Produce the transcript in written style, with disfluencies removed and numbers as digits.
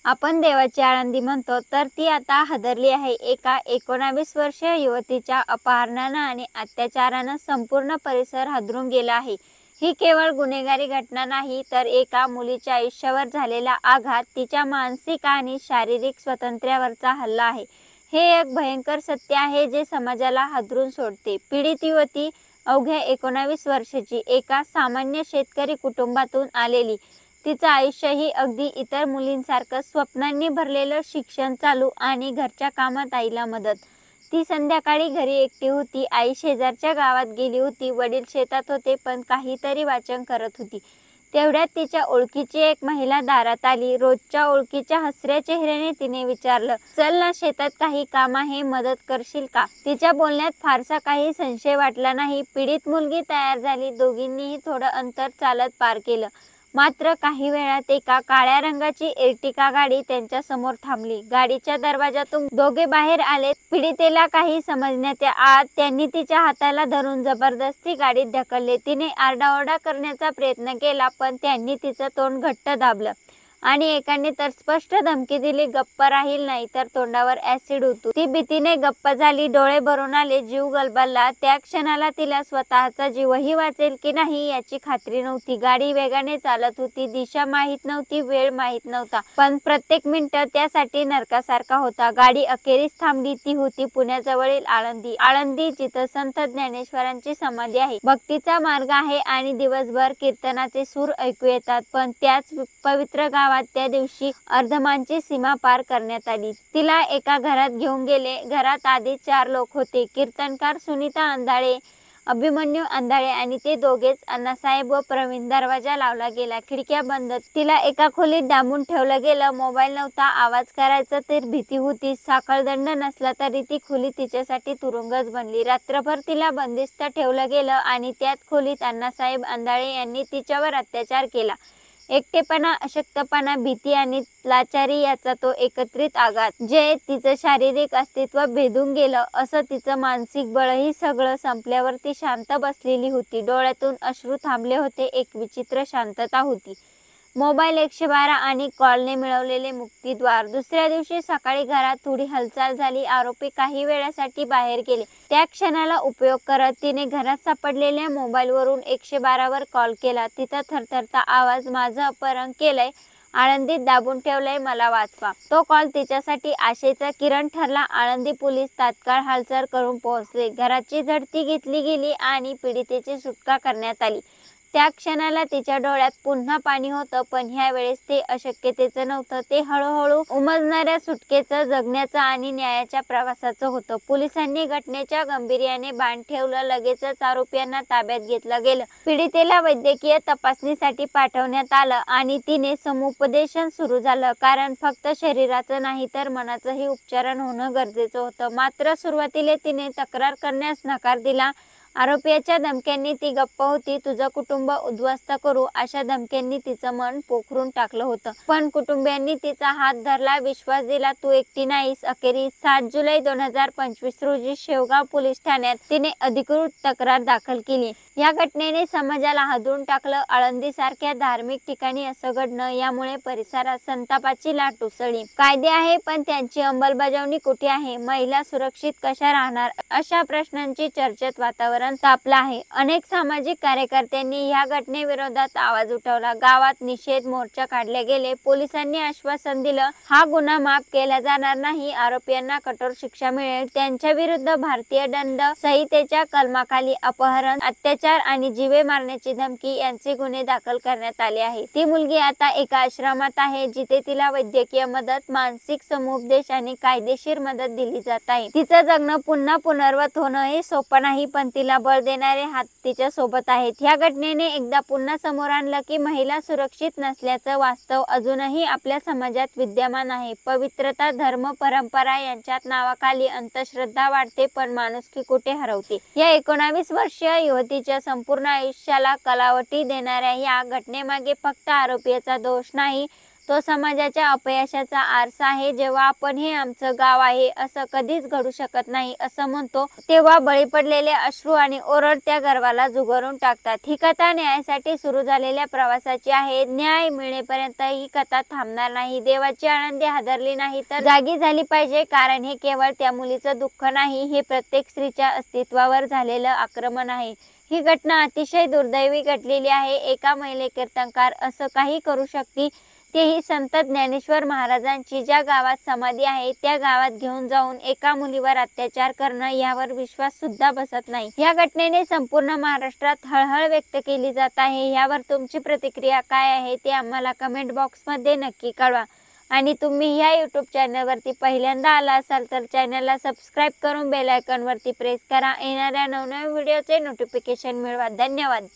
आपण देवाची आळंदी म्हणतो तर ती आता हादरली आहे। एका 19 वर्षीय युवतीच्या अपहरणानं आणि अत्याचारानं संपूर्ण परिसर हादरून गेला आहे। ही केवळ गुन्हेगारी घटना नाही तर एका मुलीच्या आयुष्यावर झालेला आघात, तिच्या मानसिक आणि शारीरिक स्वातंत्र्यावरचा हल्ला आहे। हे एक भयंकर सत्य आहे जे समाजाला हादरून सोडते। पीडित युवती अवघ्या 19 वर्षाची, एका सामान्य शेतकरी कुटुंबातून आलेली। तिचं आयुष्यही अगदी इतर मुलींसारखं स्वप्नांनी भरलेलं, शिक्षण चालू आणि घरच्या कामात आईला मदत। ती संध्याकाळी घरी एकटी होती। आई शेजारच्या गावात गेली होती, वडील शेतात होते पण काहीतरी वाचन करत होती। तेवढ्यात तिच्या ओळखीची एक महिला दारात आली। रोजच्या ओळखीच्या हसऱ्या चेहऱ्याने तिने विचारलं, चल ना, शेतात काही काम आहे, मदत करशील का? तिच्या बोलण्यात फारसा काही संशय वाटला नाही। पीडित मुलगी तयार झाली। दोघींनीही थोडं अंतर चालत पार केलं। मात्र काही वेळात एका काळ्या रंगाची एर्टिगा गाडी त्यांच्या समोर थांबली। गाडीच्या दरवाजातून दोघे बाहेर आले। पीडितेला काही समजण्याच्या आत त्यांनी तिच्या हाताला धरून जबरदस्ती गाडीत ढकलले। तिने आरडाओरडा करण्याचा प्रयत्न केला पण त्यांनी तिचं तोंड घट्ट दाबलं आणि एकाने तर स्पष्ट धमकी दिली, गप्प राहील नाही तर तोंडावर ऍसिड ओतू। ती भीतीने गप्प झाली, डोळे भरून आले, जीव गलबलला। त्या क्षणाला तिला स्वतःचा जीवही वाचेल की नाही याची खात्री नव्हती। गाडी वेगाने चालत होती, दिशा माहीत नव्हती, वेळ माहीत नव्हता, पण प्रत्येक मिनिट त्यासाठी नरकासारखा होता। गाडी अखेरीस थांबली। ती होती पुण्याजवळील आळंदी। आळंदी, जिथं संत ज्ञानेश्वरांची समाधी आहे, भक्तीचा मार्ग आहे आणि दिवसभर कीर्तनाचे सूर ऐकू येतात। पण त्याच पवित्र गावात त्या दिवशी अर्धमांची सीमा पार करण्यात आली। तिला एका घरात घेऊन गेले। घरात आधी 4 लोक होते, कीर्तनकार सुनीता अंधाळे, अभिमन्यू अंधाळे आणि ते दोघेच, अण्णासाहेब व प्रवीण। दरवाजा लावला गेला, खिडक्या बंद। तिला एका खोलीत डांबून ठेवलं गेलं। मोबाईल नव्हता, आवाज करायचा तर भीती होती। साखळदंड नसला तरी ती खोली तिच्यासाठी तुरुंगच बनली। रात्रभर तिला बंदिस्त ठेवलं गेलं आणि त्याच खोलीत अण्णासाहेब अंधाळे यांनी तिच्यावर अत्याचार केला। एकटेपणा, अशक्तपणा, भीती आणि लाचारी याचा तो एकत्रित आघात, जे तिचं शारीरिक अस्तित्व भेदून गेलं। असं तिचं मानसिक बळही सगळं संपल्यावर ती शांत बसलेली होती। डोळ्यातून अश्रू थांबले होते, एक विचित्र शांतता होती। मोबाईल, 112 आणि कॉलने मिळवलेले मुक्तिद्वार। दुसऱ्या दिवशी सकाळी घरात थोडी हालचाल झाली। आरोपी काही वेळासाठी बाहेर गेले। त्या क्षणाला उपयोग करत तिने घरात सापडलेल्या मोबाईलवरून 112 वर कॉल केला। तिथं थरथरता आवाज, माझं अपहरण केलंय, आळंदीत दाबून ठेवलंय, मला वाचवा। तो कॉल तिच्यासाठी आशेचा किरण ठरला। आळंदी पोलीस तात्काळ हालचाल करून पोहोचले। घराची झडती घेतली गेली आणि पीडितेची सुटका करण्यात आली। त्या क्षणाला तिच्या डोळ्यात पुन्हा पाणी होतं, पण ह्या वेळेस ते अशक्यतेचं नव्हतं, ते हळूहळू उमजणाऱ्या सुटकेचं, जगण्याचं आणि न्यायाच्या प्रवासाचं होतं। पोलिसांनी घटनेच्या गांभीर्याने भान ठेवलं। लगेचच आरोपींना ताब्यात घेतलं गेलं। पीडितेला वैद्यकीय तपासणीसाठी पाठवण्यात आलं आणि तिने समुपदेशन सुरू झालं, कारण फक्त शरीराचं नाही तर मनाचंही उपचारण होणं गरजेचं होतं। मात्र सुरुवातीला तिने तक्रार करण्यास नकार दिला। आरोपीच्या धमक्यांनी ती गप्प होती। तुझं कुटुंब उद्ध्वस्त करू, अशा धमक्यांनी तिचं मन पोखरून टाकलं होतं। पण कुटुंबियांनी तिचा हात धरला, विश्वास दिला, तू एकटी नाहीस। अखेरीस 7 जुलै 2025 रोजी शेवगाव पोलीस ठाण्यात तिने अधिकृत तक्रार दाखल केली। या घटनेने समाजाला हादरून टाकलं। आळंदीसारख्या धार्मिक ठिकाणी असं घडणं, यामुळे परिसरात संतापाची लाट उसळली। कायदे आहे पण त्यांची अंमलबजावणी कुठे आहे? महिला सुरक्षित कशा राहणार? अशा प्रश्नांची चर्चेत वातावरण तापलं आहे। अनेक सामाजिक कार्यकर्त्यांनी या घटनेविरोधात आवाज उठवला। गावात निषेध मोर्चा काढले गेले। पोलिसांनी आश्वासन दिलं, हा गुन्हा माफ केला जाणार नाही, आरोपींना कठोर शिक्षा मिळेल। त्यांच्या विरुद्ध भारतीय दंड संहितेच्या कलमाखाली अपहरण, अत्याचार आणि जीवे मारण्याची धमकी यांचे गुन्हे दाखल करण्यात आले आहे। ती मुलगी आता एका आश्रमात आहे, जिथे तिला वैद्यकीय मदत, मानसिक समुपदेशन आणि कायदेशीर मदत दिली जात आहे। तिचं जगणं पुन्हा पूर्ववत होणं हे सोपं नाही, पण तिला बळ देणारे हात तिच्या सोबत आहेत। ह्या घटनेने एकदा पुन्हा समोर आणलं की महिला सुरक्षित नसल्याचं वास्तव अजूनही आपल्या समाजात विद्यमान आहे। पवित्रता, धर्म, परंपरा यांच्या नावाखाली अंधश्रद्धा वाढते पण माणुसकी कुठे हरवते? या 19 वर्षीय युवतीच्या संपूर्ण आयुष्याला कलावटी देणाऱ्या या घटनेमागे फक्त आरोपीचा दोष नाही, तो समाजाच्या अपयशाचा आरसा आहे. जेव्हा आपण हे आमचं गाव आहे असं कधीच घडू शकत नाही असं म्हणतो, तेव्हा बळी पडलेले अश्रू आणि ओरड त्या गर्वाला जुगारून टाकतात. ही कथा न्यायासाठी सुरू झालेल्या प्रवासाची आहे. न्याय मिळेपर्यंत ही कथा थांबणार नाही. देवाची आळंदी हादरली नाही तर जागी झाली पाहिजे, कारण हे केवळ त्या मुलीचं दुःख नाही, हे प्रत्येक स्त्रीच्या अस्तित्वावर झालेलं आक्रमण आहे. ही घटना अतिशय दुर्दैवी घडलेली आहे. एका महिला कीर्तनकार असं काही करू शकते, तेही संत ज्ञानेश्वर महाराजांची ज्या गावात समाधी आहे त्या गावात घेऊन जाऊन एका मुलीवर अत्याचार करणं, यावर विश्वास सुद्धा बसत नाही. या घटनेने संपूर्ण महाराष्ट्रात हळहळ व्यक्त केली जात आहे. यावर तुमची प्रतिक्रिया काय आहे ते आम्हाला कमेंट बॉक्समध्ये नक्की कळवा. आणि तुम्ही ह्या यूट्यूब चॅनलवरती पहिल्यांदा आला असाल तर चॅनलला सबस्क्राईब करून बेल आयकॉनवरती प्रेस करा. येणाऱ्या नवनवीन व्हिडिओचे नोटिफिकेशन मिळवा. धन्यवाद.